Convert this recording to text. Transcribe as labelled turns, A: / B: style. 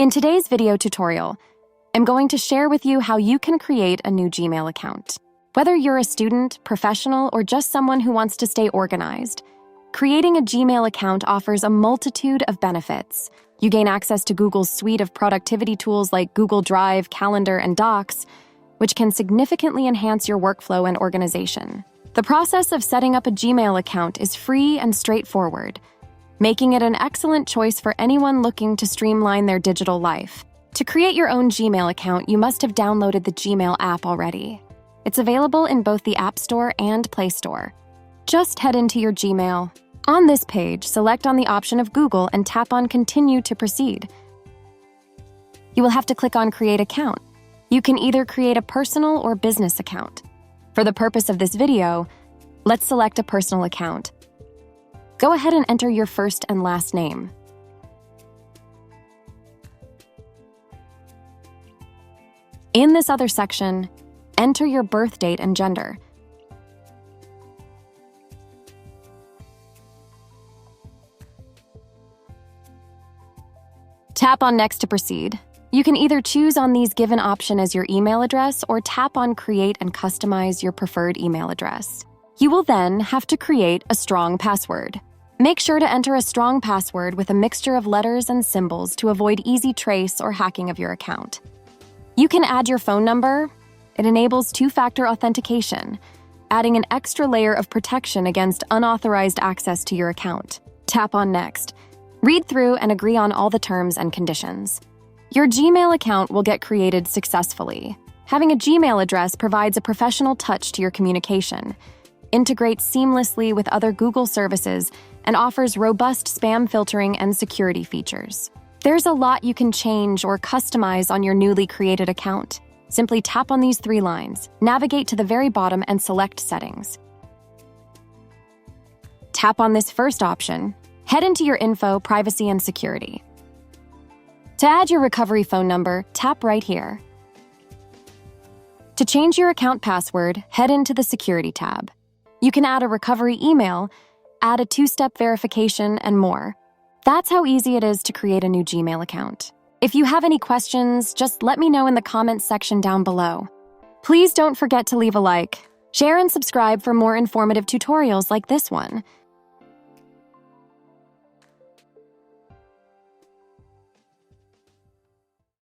A: In today's video tutorial, I'm going to share with you how you can create a new Gmail account. Whether you're a student, professional, or just someone who wants to stay organized, creating a Gmail account offers a multitude of benefits. You gain access to Google's suite of productivity tools like Google Drive, Calendar, and Docs, which can significantly enhance your workflow and organization. The process of setting up a Gmail account is free and straightforward, making it an excellent choice for anyone looking to streamline their digital life. To create your own Gmail account, you must have downloaded the Gmail app already. It's available in both the App Store and Play Store. Just head into your Gmail. On this page, select on the option of Google and tap on Continue to proceed. You will have to click on Create Account. You can either create a personal or business account. For the purpose of this video, let's select a personal account. Go ahead and enter your first and last name. In this other section, enter your birth date and gender. Tap on Next to proceed. You can either choose on these given option as your email address or tap on Create and customize your preferred email address. You will then have to create a strong password. Make sure to enter a strong password with a mixture of letters and symbols to avoid easy trace or hacking of your account. You can add your phone number. It enables two-factor authentication, adding an extra layer of protection against unauthorized access to your account. Tap on Next. Read through and agree on all the terms and conditions. Your Gmail account will get created successfully. Having a Gmail address provides a professional touch to your communication, integrates seamlessly with other Google services, and offers robust spam filtering and security features. There's a lot you can change or customize on your newly created account. Simply tap on these three lines, navigate to the very bottom, and select Settings. Tap on this first option, head into your Info, Privacy, and Security. To add your recovery phone number, tap right here. To change your account password, head into the Security tab. You can add a recovery email, add a two-step verification, and more. That's how easy it is to create a new Gmail account. If you have any questions, just let me know in the comments section down below. Please don't forget to leave a like, share, and subscribe for more informative tutorials like this one.